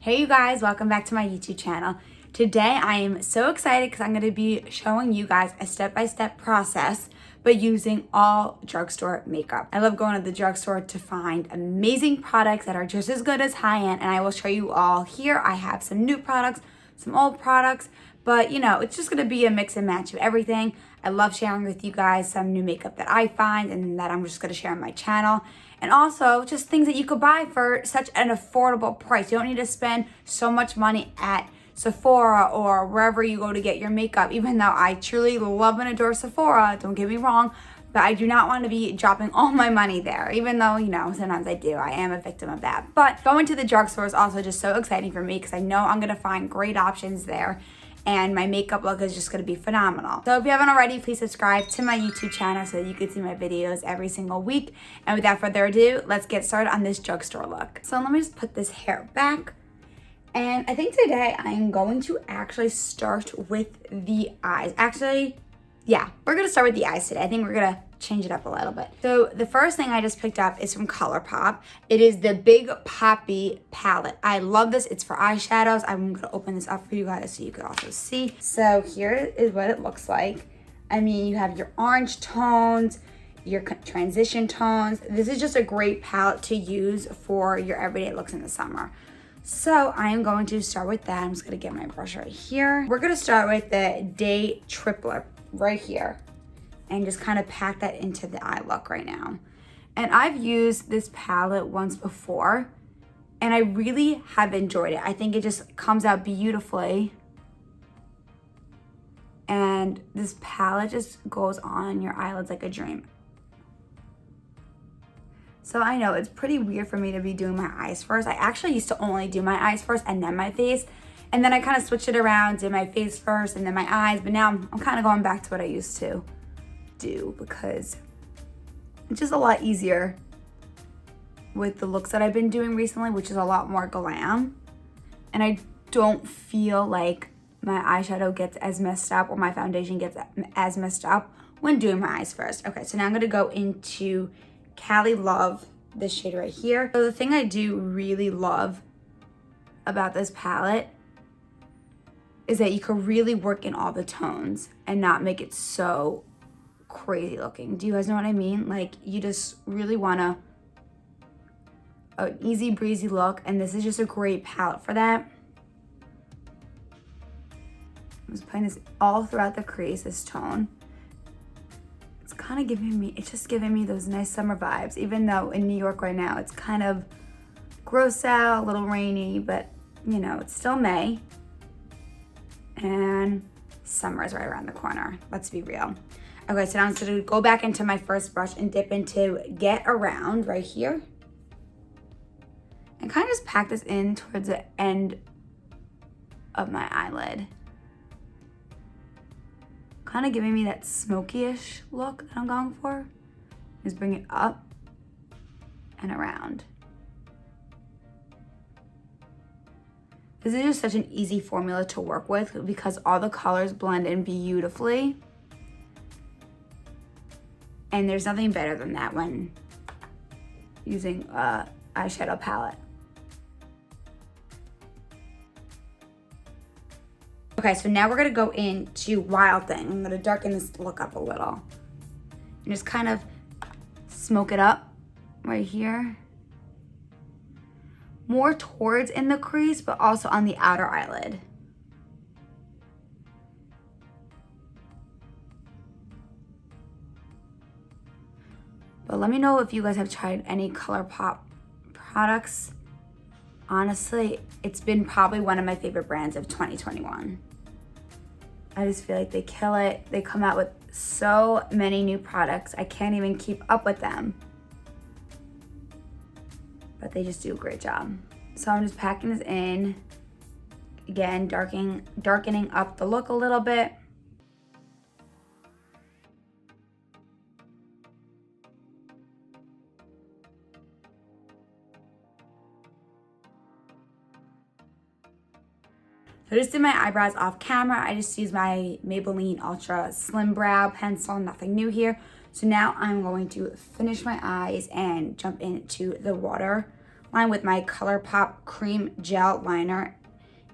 Hey you guys, welcome back to my YouTube channel. Today I am so excited because I'm going to be showing you guys a step-by-step process but using all drugstore makeup. I love going to the drugstore to find amazing products that are just as good as high-end, and I will show you all here. I have some new products, some old products, but you know, it's just going to be a mix and match of everything. I love sharing with you guys some new makeup that I find and that I'm just going to share on my channel. And also just things that you could buy for such an affordable price. You don't need to spend so much money at Sephora or wherever you go to get your makeup, even though I truly love and adore Sephora, don't get me wrong, but I do not want to be dropping all my money there, even though, you know, sometimes I do. I am a victim of that. But going to the drugstore is also just so exciting for me because I know I'm going to find great options there. And my makeup look is just going to be phenomenal. So if you haven't already, please subscribe to my YouTube channel so that you can see my videos every single week. And without further ado, let's get started on this drugstore look. So let me just put this hair back. And I think today I am going to actually start with the eyes. Actually, yeah, we're going to start with the eyes today. I think we're going to change it up a little bit. So the first thing I just picked up is from COLOURPOP. It is the Big Poppy palette. I love this. It's for eyeshadows. I'm going to open this up for you guys so you can also see. So here is what it looks like. I mean, you have your orange tones, your transition tones. This is just a great palette to use for your everyday looks in the summer. So I am going to start with that. I'm just going to get my brush right here. We're going to start with the Day Tripler right here and just kind of pack that into the eye look right now. And I've used this palette once before and I really have enjoyed it. I think it just comes out beautifully. And this palette just goes on your eyelids like a dream. So I know it's pretty weird for me to be doing my eyes first. I actually used to only do my eyes first and then my face. And then I kind of switched it around, did my face first and then my eyes. But now I'm kind of going back to what I used to do because it's just a lot easier with the looks that I've been doing recently, which is a lot more glam. And I don't feel like my eyeshadow gets as messed up or my foundation gets as messed up when doing my eyes first. Okay, so now I'm going to go into Cali Love, this shade right here. So the thing I do really love about this palette is that you can really work in all the tones and not make it so crazy looking. Do you guys know what I mean? Like you just really want an easy breezy look, and this is just a great palette for that. I'm just putting this all throughout the crease, this tone. It's kind of giving me, it's just giving me those nice summer vibes, even though in New York right now it's kind of gross out, a little rainy, but you know, it's still May and summer is right around the corner. Let's be real. Okay, so now I'm just gonna go back into my first brush and dip into Get Around right here. And kind of just pack this in towards the end of my eyelid. Kind of giving me that smoky-ish look that I'm going for. Just bring it up and around. This is just such an easy formula to work with because all the colors blend in beautifully. And there's nothing better than that when using a eyeshadow palette. Okay, so now we're gonna go into Wild Thing. I'm gonna darken this look up a little. And just kind of smoke it up right here. More towards in the crease, but also on the outer eyelid. But let me know if you guys have tried any COLOURPOP products. Honestly, it's been probably one of my favorite brands of 2021. I just feel like they kill it. They come out with so many new products. I can't even keep up with them. But they just do a great job. So I'm just packing this in. Again, darkening up the look a little bit. So I just did my eyebrows off camera. I just used my Maybelline Ultra Slim Brow Pencil, nothing new here. So now I'm going to finish my eyes and jump into the water line with my ColourPop Cream Gel Liner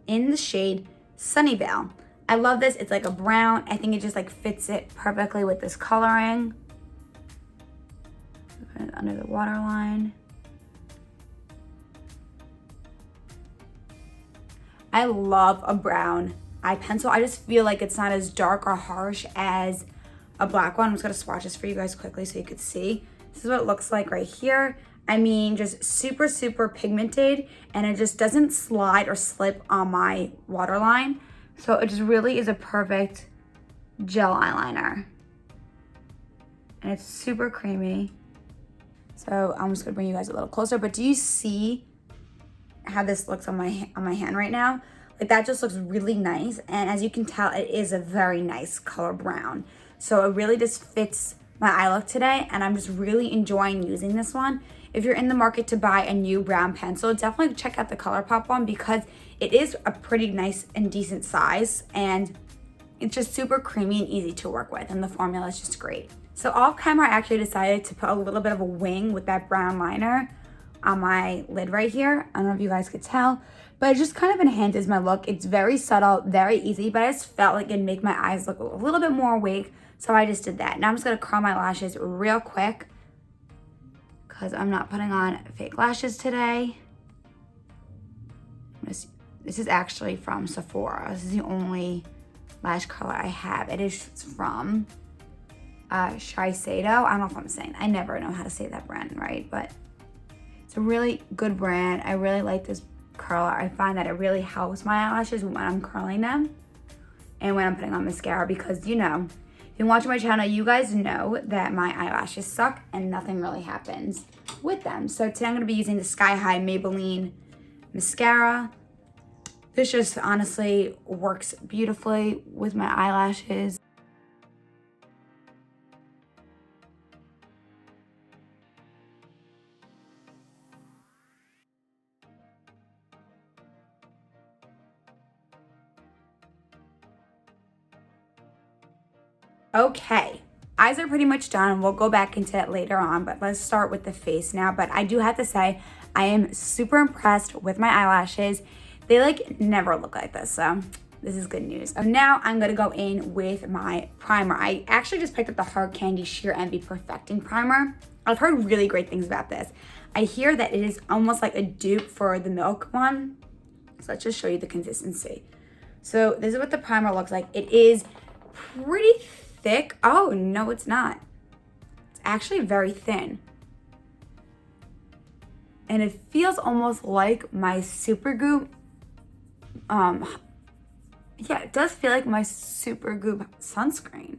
in the shade Sunnyvale. I love this. It's like a brown. I think it just like fits it perfectly with this coloring. Put it under the waterline. I love a brown eye pencil. I just feel like it's not as dark or harsh as a black one. I'm just gonna swatch this for you guys quickly so you could see. This is what it looks like right here. I mean, just super, super pigmented, and it just doesn't slide or slip on my waterline. So it just really is a perfect gel eyeliner. And it's super creamy. So I'm just gonna bring you guys a little closer, but do you see how this looks on my hand right now? Like that just looks really nice. And as you can tell, it is a very nice color brown. So it really just fits my eye look today, and I'm just really enjoying using this one. If you're in the market to buy a new brown pencil, definitely check out the ColourPop one because it is a pretty nice and decent size, and it's just super creamy and easy to work with, and the formula is just great. So off camera, I actually decided to put a little bit of a wing with that brown liner on my lid right here. I don't know if you guys could tell, but it just kind of enhances my look. It's very subtle, very easy, but I just felt like it'd make my eyes look a little bit more awake, so I just did that. Now I'm just gonna curl my lashes real quick because I'm not putting on fake lashes today. This is actually from Sephora. This is the only lash color I have. It is from Shiseido. I don't know if I'm saying, I never know how to say that brand right, but it's a really good brand. I really like this curler. I find that it really helps my eyelashes when I'm curling them and when I'm putting on mascara, because you know, if you watch my channel, you guys know that my eyelashes suck and nothing really happens with them. So today I'm gonna be using the Sky High Maybelline mascara. This just honestly works beautifully with my eyelashes. Okay, eyes are pretty much done. We'll go back into it later on, but let's start with the face now. But I do have to say, I am super impressed with my eyelashes. They like never look like this, so this is good news. Now I'm gonna go in with my primer. I actually just picked up the Hard Candy Sheer Envy Perfecting Primer. I've heard really great things about this. I hear that it is almost like a dupe for the Milk one. So let's just show you the consistency. So this is what the primer looks like. It is pretty thick. Oh, no, it's not. It's actually very thin. And it feels almost like my Supergoop. Yeah, it does feel like my Supergoop sunscreen.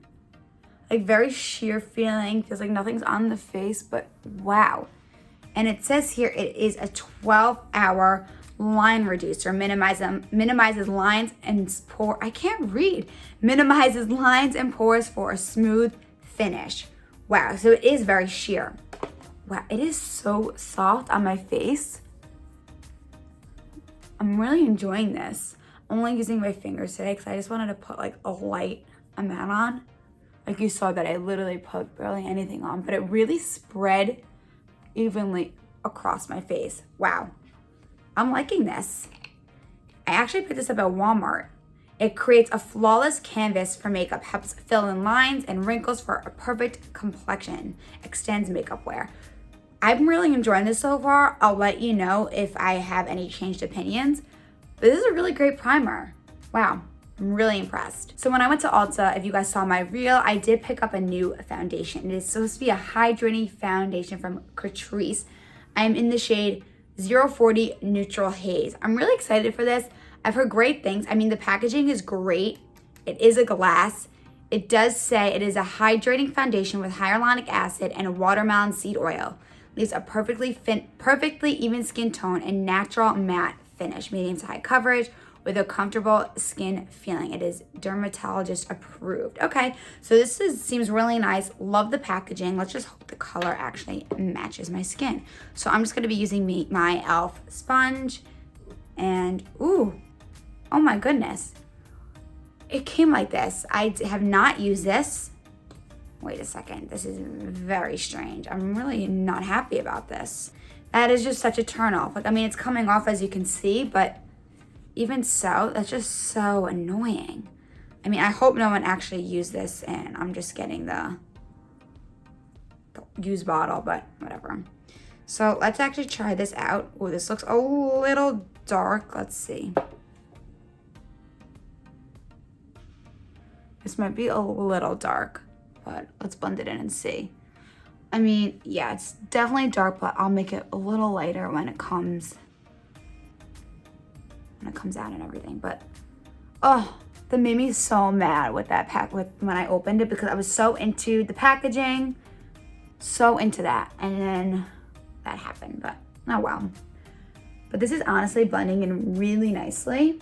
Like very sheer feeling. Feels like nothing's on the face, but wow. And it says here it is a 12-hour line reducer, minimizes lines and pores. I can't read. Minimizes lines and pores for a smooth finish. Wow, so it is very sheer. Wow, it is so soft on my face. I'm really enjoying this. I'm only using my fingers today because I just wanted to put like a light amount on. Like you saw that I literally put barely anything on, but it really spread evenly across my face. Wow. I'm liking this. I actually picked this up at Walmart. It creates a flawless canvas for makeup, helps fill in lines and wrinkles for a perfect complexion, extends makeup wear. I'm really enjoying this so far. I'll let you know if I have any changed opinions, but this is a really great primer. Wow, I'm really impressed. So when I went to Ulta, if you guys saw my reel, I did pick up a new foundation. It is supposed to be a hydrating foundation from CATRICE. I'm in the shade 040 Neutral Haze. I'm really excited for this. I've heard great things. I mean, the packaging is great. It is a glass. It does say it is a hydrating foundation with hyaluronic acid and watermelon seed oil. Leaves a perfectly even skin tone and natural matte finish, medium to high coverage with a comfortable skin feeling. It is dermatologist approved. Okay, so this seems really nice. Love the packaging. Let's just hope the color actually matches my skin. So I'm just gonna be using my e.l.f. sponge, and ooh, oh my goodness. It came like this. I have not used this. Wait a second, this is very strange. I'm really not happy about this. That is just such a turn off. Like, I mean, it's coming off as you can see, but even so, that's just so annoying. I mean, I hope no one actually used this and I'm just getting the used bottle, but whatever. So let's actually try this out. Oh, this looks a little dark. Let's see. This might be a little dark, but let's blend it in and see. I mean, yeah, it's definitely dark, but I'll make it a little lighter when it comes out and everything. But oh, that made me so mad with that pack when I opened it, because I was so into the packaging, so into that, and then that happened. But oh well. But this is honestly blending in really nicely.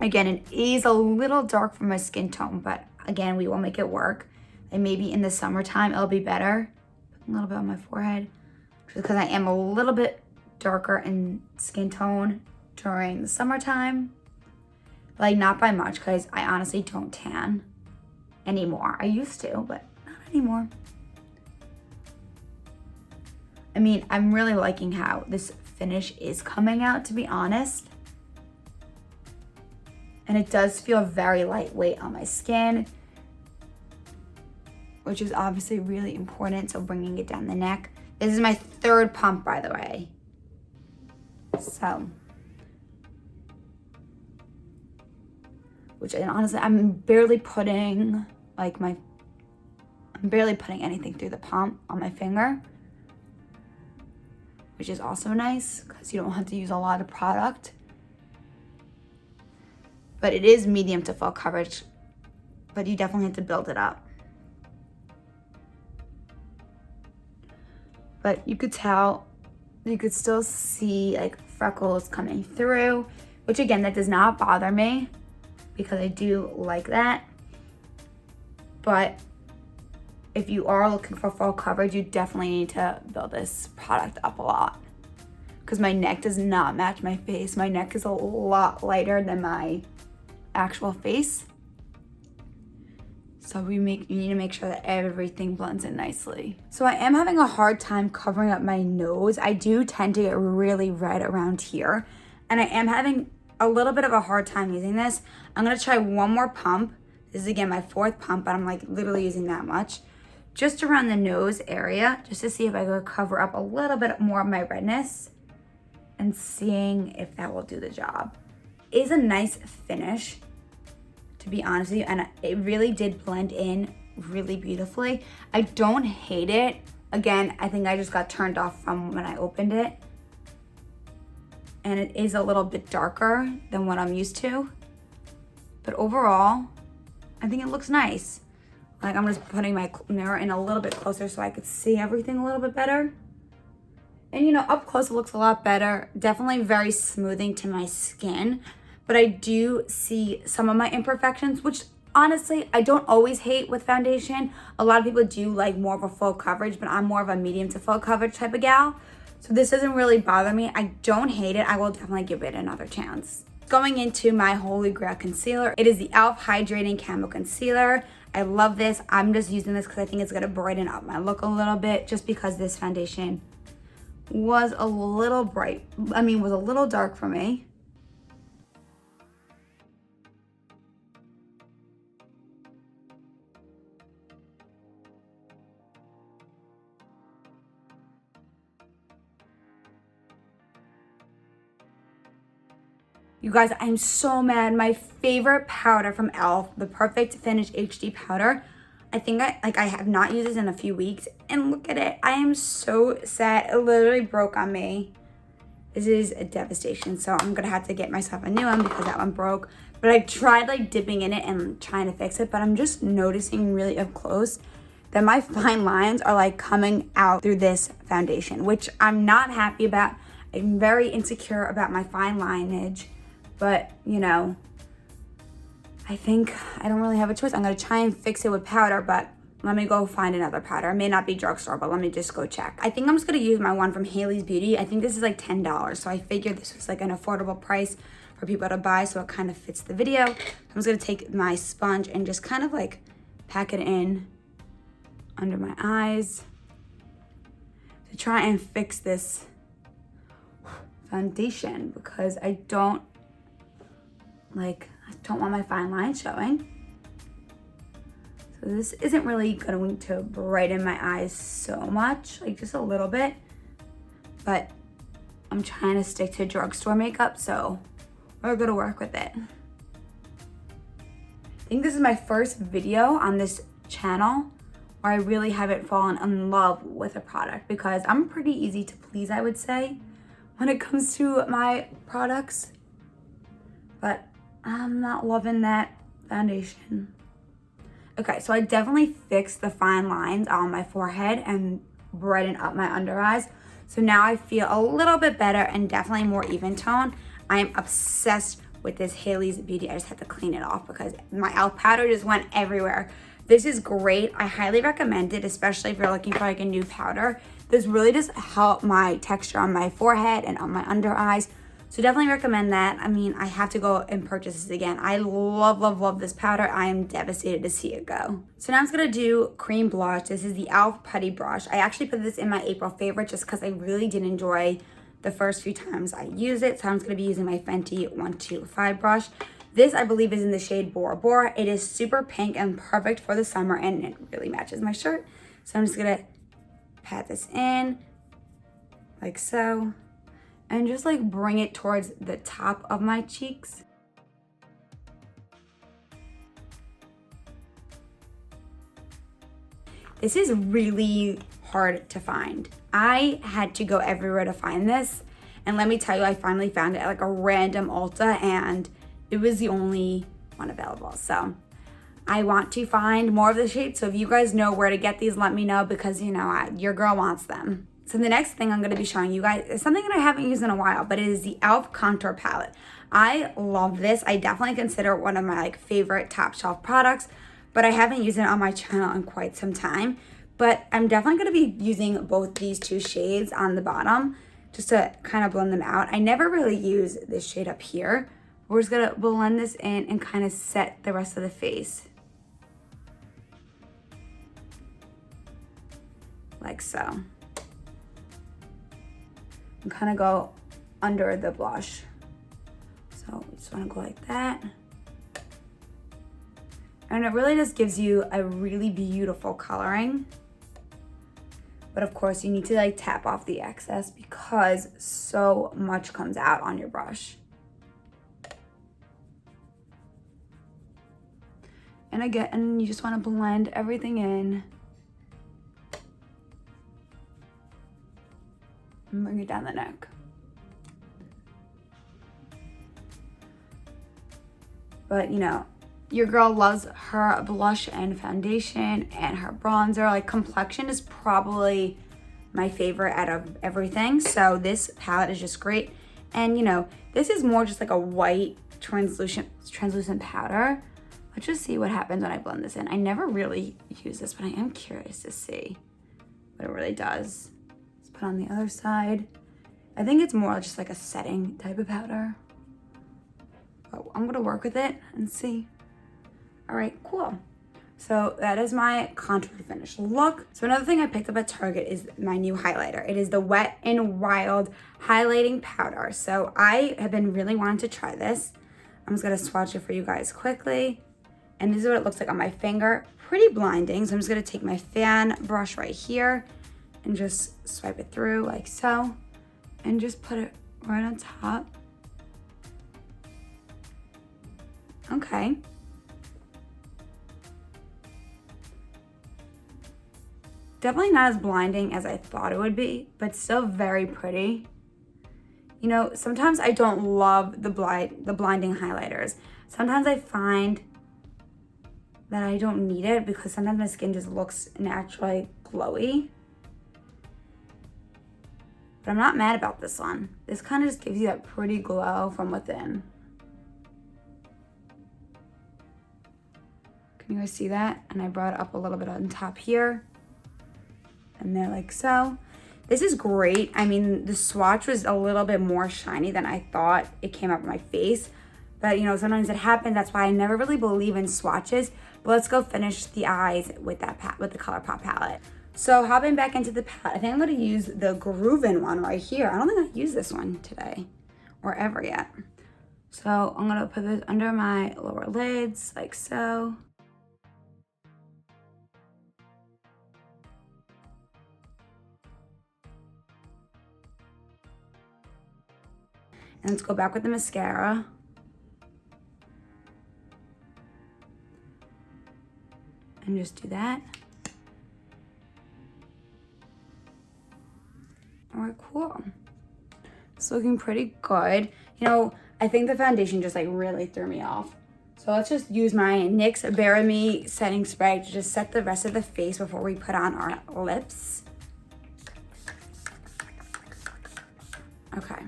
Again, it is a little dark for my skin tone, but again, we will make it work. And maybe in the summertime it'll be better. A little bit on my forehead, because I am a little bit darker in skin tone during the summertime. Like, not by much, because I honestly don't tan anymore. I used to, but not anymore. I mean, I'm really liking how this finish is coming out, to be honest. And it does feel very lightweight on my skin, which is obviously really important, so bringing it down the neck. This is my third pump, by the way. So, which honestly, I'm barely putting anything through the pump on my finger, which is also nice because you don't have to use a lot of product. But it is medium to full coverage, but you definitely have to build it up. But you could tell, you could still see like freckles coming through, which again, that does not bother me because I do like that. But if you are looking for full coverage, you definitely need to build this product up a lot, because my neck does not match my face. My neck is a lot lighter than my actual face. So you need to make sure that everything blends in nicely. So I am having a hard time covering up my nose. I do tend to get really red around here, and I am having a little bit of a hard time using this. I'm gonna try one more pump. This is again my fourth pump, but I'm like literally using that much. Just around the nose area, just to see if I could cover up a little bit more of my redness and seeing if that will do the job. It is a nice finish, to be honest with you, and it really did blend in really beautifully. I don't hate it. Again, I think I just got turned off from when I opened it. And it is a little bit darker than what I'm used to. But overall, I think it looks nice. Like, I'm just putting my mirror in a little bit closer so I could see everything a little bit better. And you know, up close it looks a lot better. Definitely very smoothing to my skin. But I do see some of my imperfections, which honestly, I don't always hate with foundation. A lot of people do like more of a full coverage, but I'm more of a medium to full coverage type of gal. So this doesn't really bother me. I don't hate it. I will definitely give it another chance. Going into my Holy Grail concealer, it is the e.l.f. Hydrating Camo Concealer. I love this. I'm just using this because I think it's gonna brighten up my look a little bit, just because this foundation was a little was a little dark for me. You guys, I'm so mad. My favorite powder from e.l.f., the Perfect Finish HD powder. I think I have not used this in a few weeks, and look at it. I am so sad. It literally broke on me. This is a devastation. So I'm gonna have to get myself a new one because that one broke. But I tried like dipping in it and trying to fix it, but I'm just noticing really up close that my fine lines are like coming out through this foundation, which I'm not happy about. I'm very insecure about my fine lineage. But, you know, I think I don't really have a choice. I'm going to try and fix it with powder, but let me go find another powder. It may not be drugstore, but let me just go check. I think I'm just going to use my one from Hailey's Beauty. I think this is like $10, so I figured this was like an affordable price for people to buy, so it kind of fits the video. I'm just going to take my sponge and just kind of like pack it in under my eyes to try and fix this foundation because I don't want my fine lines showing. So this isn't really going to brighten my eyes so much, like just a little bit, but I'm trying to stick to drugstore makeup, so we're gonna work with it. I think this is my first video on this channel where I really haven't fallen in love with a product because I'm pretty easy to please, I would say, when it comes to my products, but I'm not loving that foundation. Okay, so I definitely fixed the fine lines on my forehead and brightened up my under eyes. So now I feel a little bit better and definitely more even tone. I am obsessed with this Hailey's Beauty. I just had to clean it off because my e.l.f. powder just went everywhere. This is great. I highly recommend it, especially if you're looking for like a new powder. This really does help my texture on my forehead and on my under eyes. So definitely recommend that. I mean, I have to go and purchase this again. I love, love, love this powder. I am devastated to see it go. So now I'm just gonna do cream blush. This is the e.l.f. Putty brush. I actually put this in my April favorite just because I really did enjoy the first few times I used it. So I'm just gonna be using my Fenty 125 brush. This, I believe, is in the shade Bora Bora. It is super pink and perfect for the summer, and it really matches my shirt. So I'm just gonna pat this in like so, and just like bring it towards the top of my cheeks. This is really hard to find. I had to go everywhere to find this, and let me tell you, I finally found it at like a random Ulta, and it was the only one available. So I want to find more of the shades, so if you guys know where to get these, let me know, because you know, your girl wants them. So the next thing I'm going to be showing you guys is something that I haven't used in a while, but it is the e.l.f. Contour Palette. I love this. I definitely consider it one of my like favorite top shelf products, but I haven't used it on my channel in quite some time. But I'm definitely going to be using both these two shades on the bottom just to kind of blend them out. I never really use this shade up here. We're just going to blend this in and kind of set the rest of the face. Like so. And kind of go under the blush. So we just want to go like that. And it really just gives you a really beautiful coloring. But of course you need to like tap off the excess because so much comes out on your brush. And again, you just want to blend everything in. And bring it down the neck. But you know, your girl loves her blush and foundation and her bronzer. Like complexion is probably my favorite out of everything. So this palette is just great. And you know, this is more just like a white translucent powder. Let's just see what happens when I blend this in. I never really use this, but I am curious to see what it really does. Let's put on the other side. I think it's more just like a setting type of powder. But I'm gonna work with it and see. All right, cool. So that is my contour finish look. So another thing I picked up at Target is my new highlighter. It is the Wet n Wild highlighting powder. So I have been really wanting to try this. I'm just gonna swatch it for you guys quickly. And this is what it looks like on my finger. Pretty blinding. So I'm just gonna take my fan brush right here and just swipe it through like so. And just put it right on top. Okay. Definitely not as blinding as I thought it would be, but still very pretty. You know, sometimes I don't love the blinding highlighters. Sometimes I find that I don't need it because sometimes my skin just looks naturally glowy. But I'm not mad about this one. This kind of just gives you that pretty glow from within. Can you guys see that? And I brought it up a little bit on top here. And they're like so. This is great. I mean, the swatch was a little bit more shiny than I thought it came up on my face. But you know, sometimes it happens. That's why I never really believe in swatches. But let's go finish the eyes with that with the ColourPop palette. So hopping back into the palette, I think I'm gonna use the Groovin one right here. I don't think I've used this one today or ever yet. So I'm gonna put this under my lower lids like so. And let's go back with the mascara. And just do that. All right, cool. It's looking pretty good. You know, I think the foundation just like really threw me off. So let's just use my NYX Bare Me setting spray to just set the rest of the face before we put on our lips. Okay.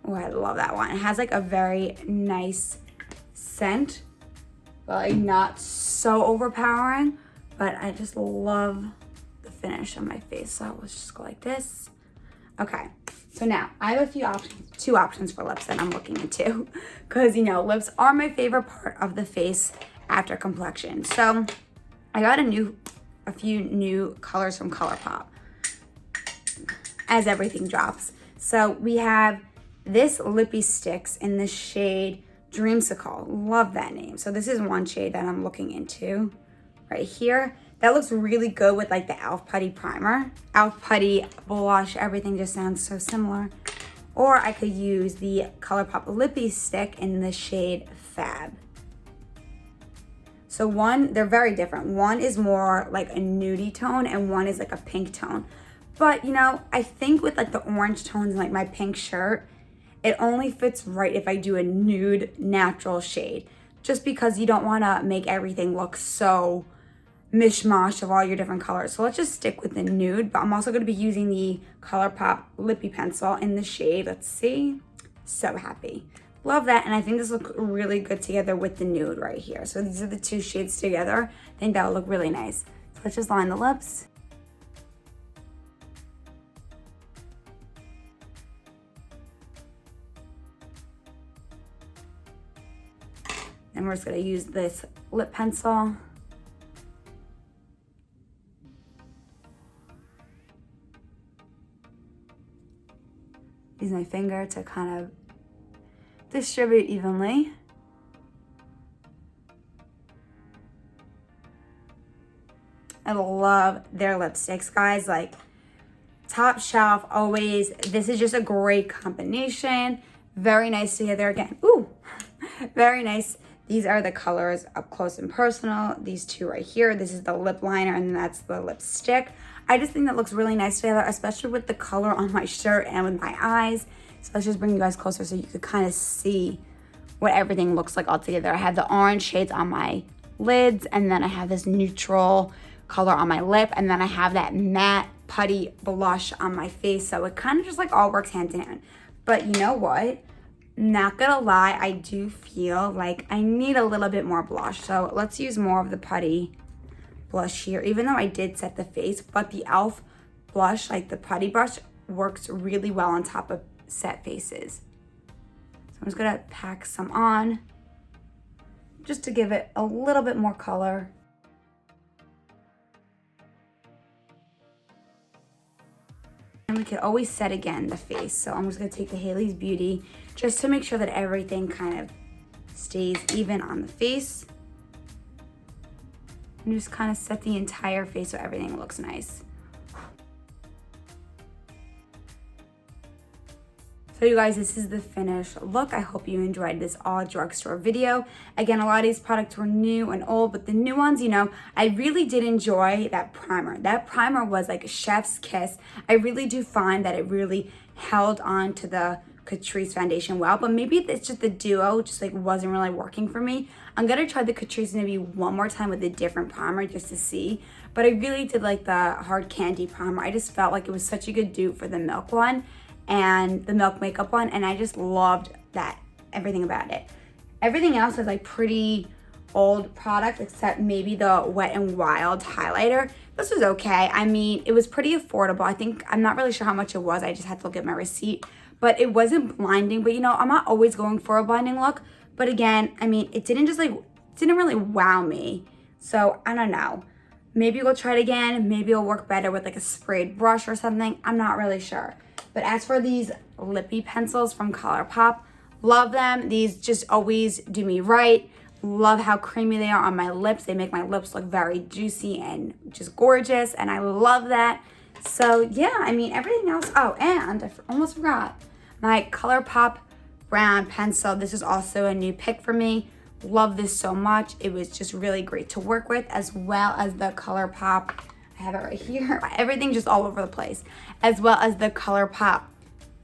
Oh, I love that one. It has like a very nice scent, but like not so overpowering, but I just love the finish on my face. So let's just go like this. Okay, so now I have a few options, 2 options for lips that I'm looking into, because you know, lips are my favorite part of the face after complexion. So I got a few new colors from ColourPop as everything drops. So we have this Lippie STIX in the shade Dreamsicle. Love that name. So this is one shade that I'm looking into right here. That looks really good with like the e.l.f. Putty primer. e.l.f. Putty blush, everything just sounds so similar. Or I could use the ColourPop Lippie Stick in the shade Fab. So they're very different. One is more like a nudie tone and one is like a pink tone. But you know, I think with like the orange tones and like my pink shirt, it only fits right if I do a nude natural shade, just because you don't want to make everything look so mishmash of all your different colors. So let's just stick with the nude, but I'm also going to be using the ColourPop Lippie pencil in the shade. Let's see. So happy. Love that. And I think this looks really good together with the nude right here. So these are the 2 shades together. I think that will look really nice. So let's just line the lips. And we're just going to use this lip pencil. Use my finger to kind of distribute evenly. I love their lipsticks, guys. Like, top shelf, always. This is just a great combination. Very nice together again. Ooh, very nice. These are the colors Up Close and Personal. These 2 right here. This is the lip liner and that's the lipstick. I just think that looks really nice together, especially with the color on my shirt and with my eyes. So let's just bring you guys closer so you could kind of see what everything looks like all together. I have the orange shades on my lids, and then I have this neutral color on my lip, and then I have that matte putty blush on my face. So it kind of just like all works hand in hand. But you know what? Not gonna lie, I do feel like I need a little bit more blush. So let's use more of the putty blush here, even though I did set the face, but the e.l.f. blush, like the putty brush, works really well on top of set faces. So I'm just gonna pack some on just to give it a little bit more color. And we could always set again the face. So I'm just gonna take the Haley's Beauty just to make sure that everything kind of stays even on the face. And just kind of set the entire face so everything looks nice. So you guys, this is the finished look. I hope you enjoyed this all drugstore video. Again, a lot of these products were new and old, but the new ones, you know, I really did enjoy that primer. That primer was like a chef's kiss. I really do find that it really held on to the Catrice foundation well, but maybe it's just the duo just like wasn't really working for me. I'm gonna try the Catrice maybe one more time with a different primer just to see, but I really did like the Hard Candy primer. I just felt like it was such a good dupe for the Milk one and the Milk Makeup one, and I just loved that, everything about it. Everything else is like pretty old product except maybe the Wet n Wild highlighter. This was okay. I mean, it was pretty affordable. I think, I'm not really sure how much it was. I just had to look at my receipt, but it wasn't blinding. But you know, I'm not always going for a blinding look. But again, I mean, it didn't really wow me. So I don't know. Maybe we'll try it again. Maybe it'll work better with like a sprayed brush or something. I'm not really sure. But as for these lippy pencils from ColourPop, love them. These just always do me right. Love how creamy they are on my lips. They make my lips look very juicy and just gorgeous, and I love that. So yeah, I mean, everything else. Oh, and I almost forgot my ColourPop brown pencil. This is also a new pick for me. Love this so much. It was just really great to work with, as well as the ColourPop. I have it right here. Everything just all over the place. As well as the ColourPop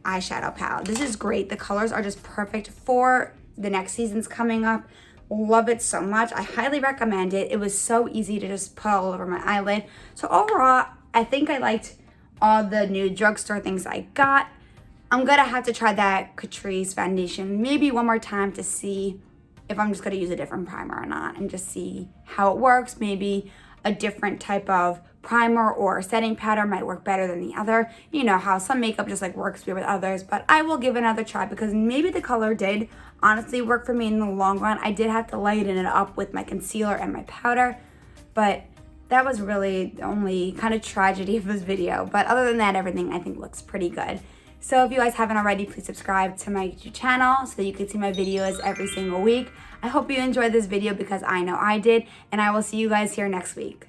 eyeshadow palette. This is great. The colors are just perfect for the next season's coming up. Love it so much. I highly recommend it. It was so easy to just put all over my eyelid. So overall, I think I liked all the new drugstore things I got. I'm gonna have to try that Catrice foundation maybe one more time to see if I'm just gonna use a different primer or not, and just see how it works. Maybe a different type of primer or setting powder might work better than the other. You know how some makeup just like works with others, but I will give it another try because maybe the color did honestly work for me in the long run. I did have to lighten it up with my concealer and my powder, but that was really the only kind of tragedy of this video. But other than that, everything I think looks pretty good. So if you guys haven't already, please subscribe to my YouTube channel so that you can see my videos every single week. I hope you enjoyed this video because I know I did, and I will see you guys here next week.